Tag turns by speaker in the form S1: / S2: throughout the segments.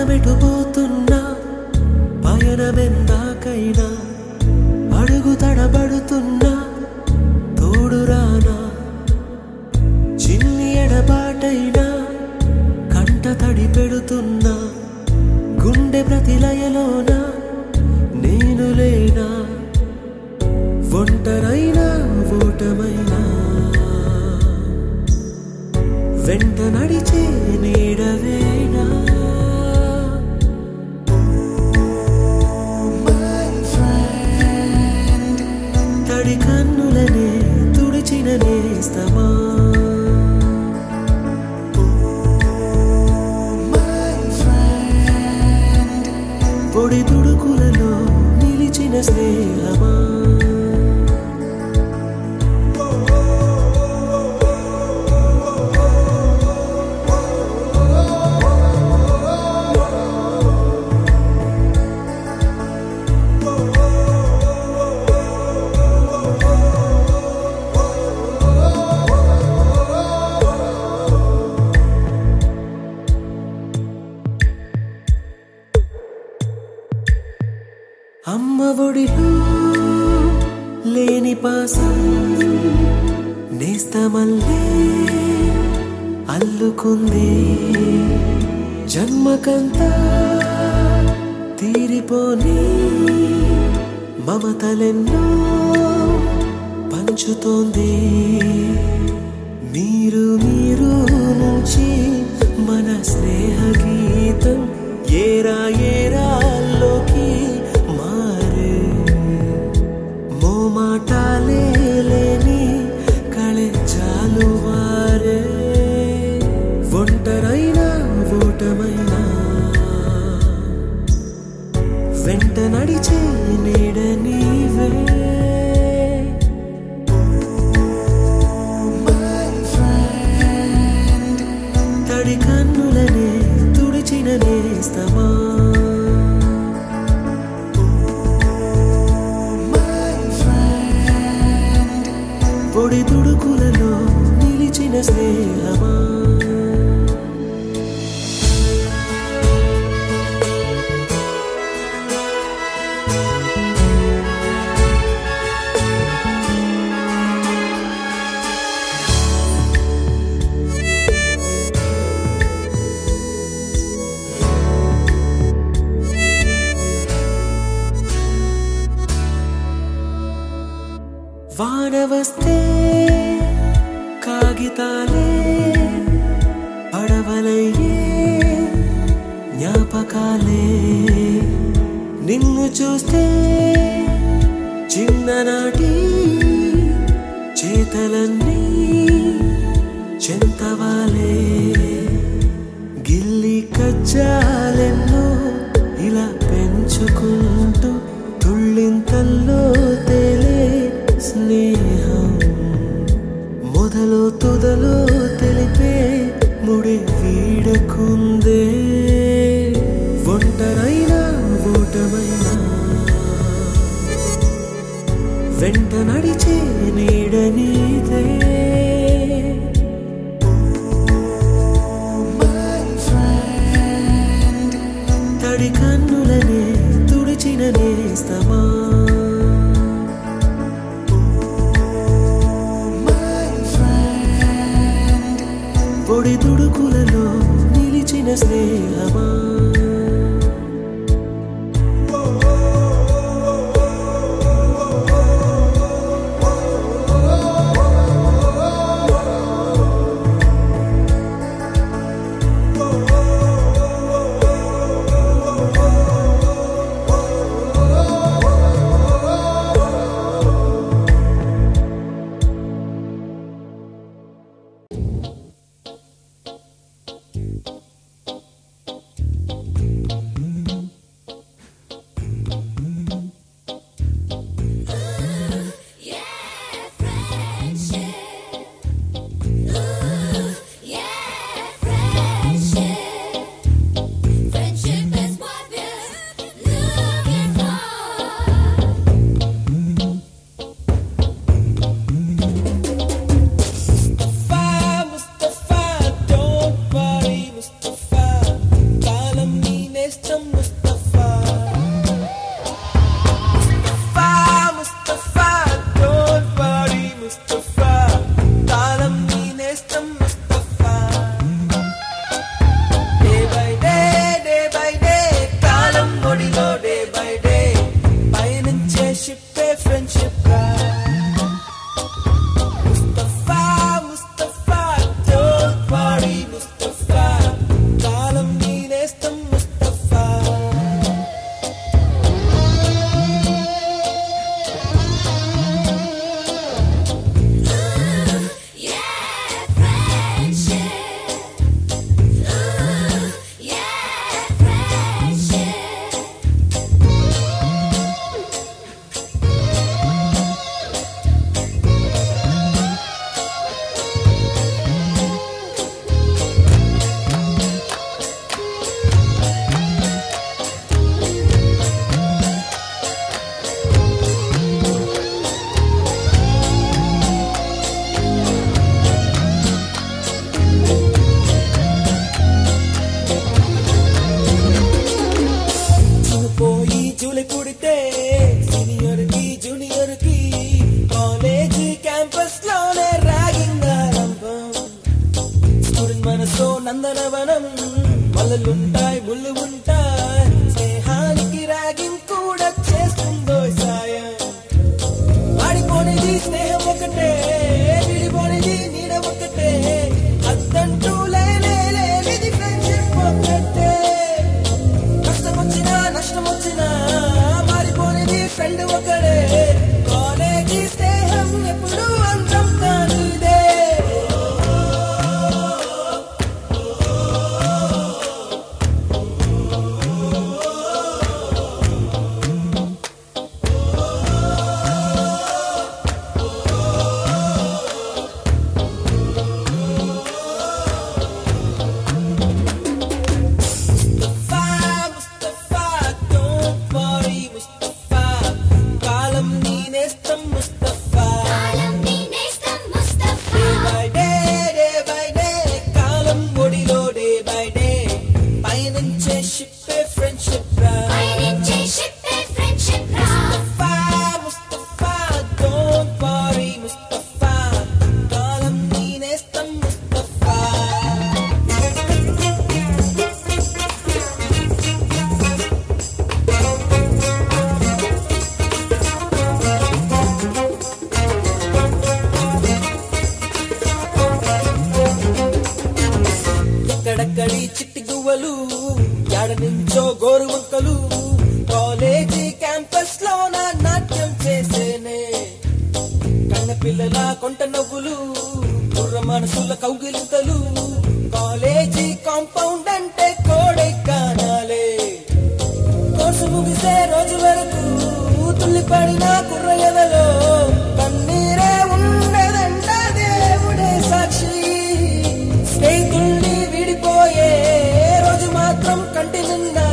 S1: పయనమెటుపోతున్నా పయనమెందాకైనా అడుగు తడబడుతున్నా తోడురానా చిన్ని ఎడబాటైనా కంట తడి పెడుతున్నా గుండె ప్రతిలయలోన నేను లేనా ఒంటరైనా ఓటమైనా వెంట నడిచే నీడవేనా తడి కన్నులనే తుడిచిన నేస్తమా పొడి తుడుకులలో నిలిచిన స్నేహమా అమ్మ ఒడిలో లేని పాసం నేస్తమల్లే అల్లుకుంది జన్మకంతా తీరిపోని మమతలెన్నో పంచుతోంది మీరు మీరు నుంచి మన స్నేహ గీతం ఏరా ఏరాల్లోకి మాటాలే లేని కళెచ్చాలు వారే ఒంటరైనా ఓటమైనా వెంట నడిచే నీడ నీవే తడి కన్నులనే తుడిచిన నేస్తమా పొడి తుడుకులలో నిలిచిన స్నేహమా వాన వస్తే కాగితాలే పడవలయ్యే జ్ఞాపకాలే నిన్ను చూస్తే చిన్ననాటి చేతలన్నీ చెంతవాలే గిల్లి కజ్జాలెన్నో ఇలా పెంచుకుంటూ తుళ్ళింతల్లో తేలే స్నేహం మొదలు తుదలో తెలిపే ముడి వీడకుందే ఒంటరైనా ఓటమైనా వెంట నడిచే నీడ నీదే తడి కన్నులనే తుడిచిన నేస్తమా పొడి తుడుకులలో నిలిచిన స్నేహమా షిప్పే ఫ్రెండ్షిప్ రా
S2: పయనించే షిప్పే ఫ్రెండ్షిప్ రా
S1: ముస్తఫా ముస్తఫా డోంట్ వరీ ముస్తఫా కాలం నీ నేస్తం ముస్తఫా ఎక్కడక్కడి చిట్టి గువ్వలు యాడ నుంచో గోరు వంకలు కాలేజీ క్యాంపస్ లో నా నాట్యం చేసేనే కన్న పిల్లల కొంట నవ్వులు కుర్ర మనసుల కౌగిలింతలు కాలేజీ కాంపౌండ్ అంటే కోడై కానాలే కోర్సు ముగిసే రోజు వరకు తుల్లిపడిన కుర్ర ఎదలో కన్నీరే ఉండదంట దేవుడే సాక్షి స్నేహితుల్ని విడిపోయే రోజు మాత్రం కంటి నిండా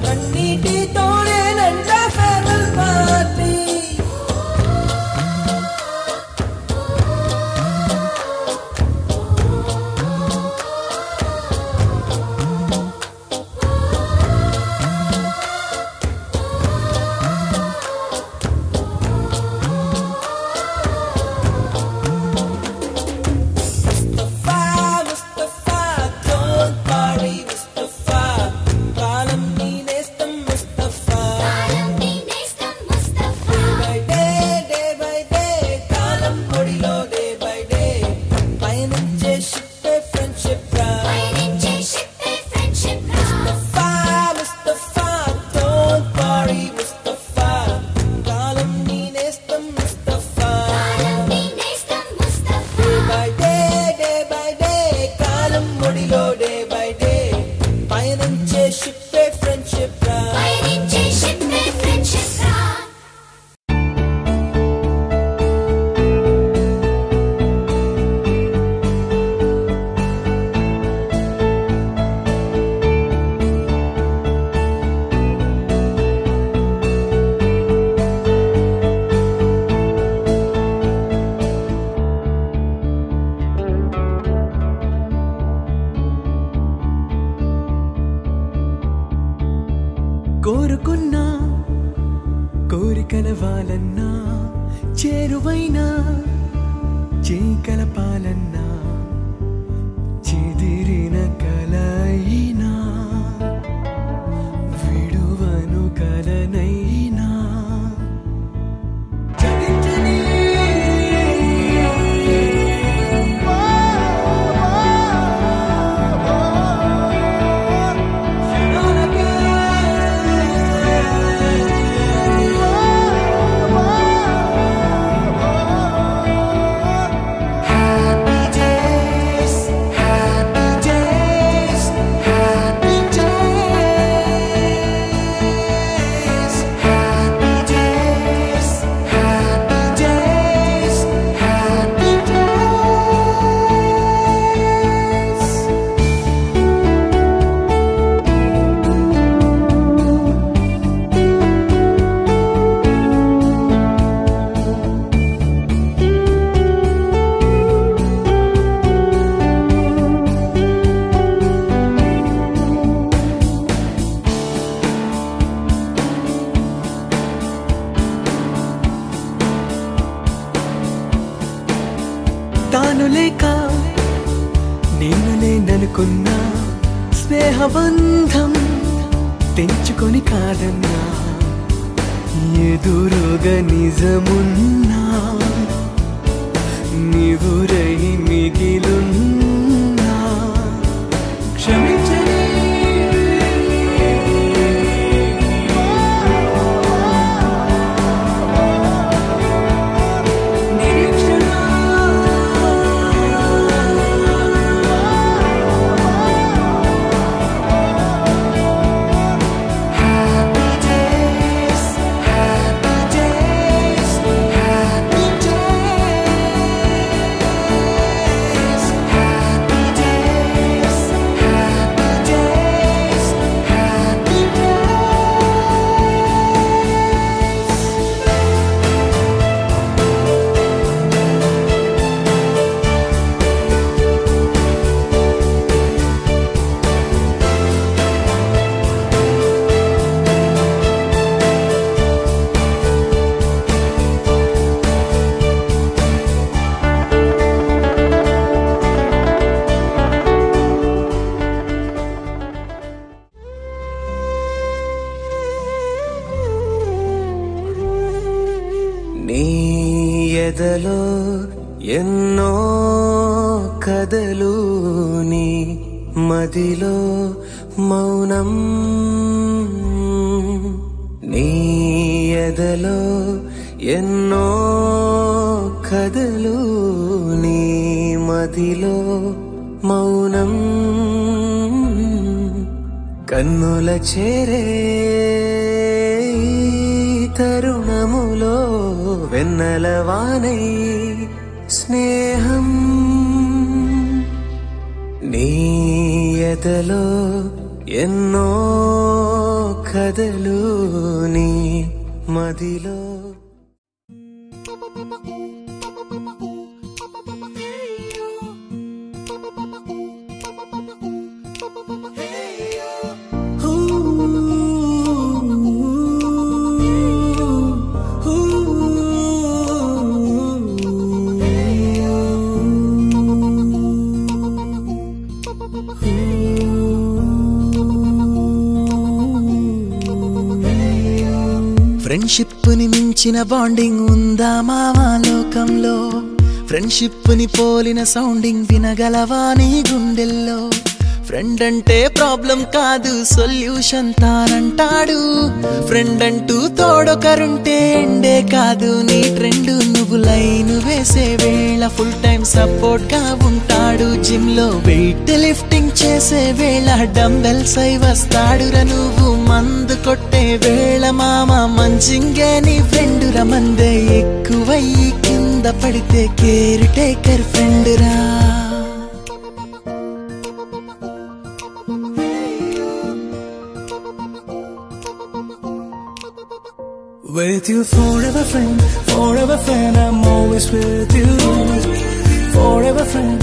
S1: కన్నీటితోనేనంట farewell party Mustafa Mustafa don't worry Mustafa కాలం నీ నేస్తం ముస్తఫా
S2: కాలం నీ నేస్తం ముస్తఫా
S1: డే బై డే కాలం ఒడిలో డే బై డే పయనించే షిప్పే ఫ్రెండ్షిప్ రా
S2: పయనించే షిప్పే ఫ్రెండ్షిప్ రా
S1: ముస్తఫా ముస్తఫా డోంట్ వరీ ముస్తఫా కాలం నీ నేస్తం ముస్తఫా
S2: కాలం నీ నేస్తం ముస్తఫా
S1: డే బై డే కాలం ఒడిలో డే బై డే పయనించే షిప్పే ఫ్రెండ్షిప్ రా
S2: పయనించే షిప్పే ఫ్రెండ్షిప్ రా
S1: కోరుకున్నా కోరికల వాళ్ళన్నా చేరువైనా చేకలపాలన్నా చెదిరిన కలయినా విడువను కలనైనా చలించని తాను లేక నేను లేననుకున్నా స్నేహబంధం తెంచుకొని కాదన్నా ఎదురుగా నిజమున్నా నివురై మిగిలున్నా క్షమించని నీ ఎదలో ఎన్నో కథలు నీ మదిలో మౌనం నీ ఎదలో ఎన్నో కథలు నీ మదిలో మౌనం కన్నుల చేరే తరుణములో వెన్నెల వానై స్నేహం నీ ఎదలో ఎన్నో కథలు నీ మదిలో
S3: ఫ్రెండ్షిప్ ని మించిన బాండింగ్ ఉందా మావా లోకంలో ఫ్రెండ్షిప్ ని పోలిన సౌండింగ్ వినగలవా నీ గుండెల్లో ఫ్రెండ్ అంటే ప్రాబ్లం కాదు సొల్యూషన్ తానంటాడు ఫ్రెండ్ అంటూ తోడొకరుంటే ఎండే కాదు నీ ట్రెండ్ నువ్వు లైన్ వేసే వేళ ఫుల్ టైం సపోర్ట్ గా ఉంటాడు జిమ్ లో వెయిట్ లిఫ్టింగ్ చేసే వేళ డంబెల్స్ అయి వస్తాడురా నువ్వు మందు కొట్టే వేళ మామ మంచింగే నీ ఫ్రెండ్ రా మందే ఎక్కువయ్యి కింద పడితే కేర్ టేకర్ ఫ్రెండ్ రా
S4: With you forever friend, I'm always with you. Forever friend,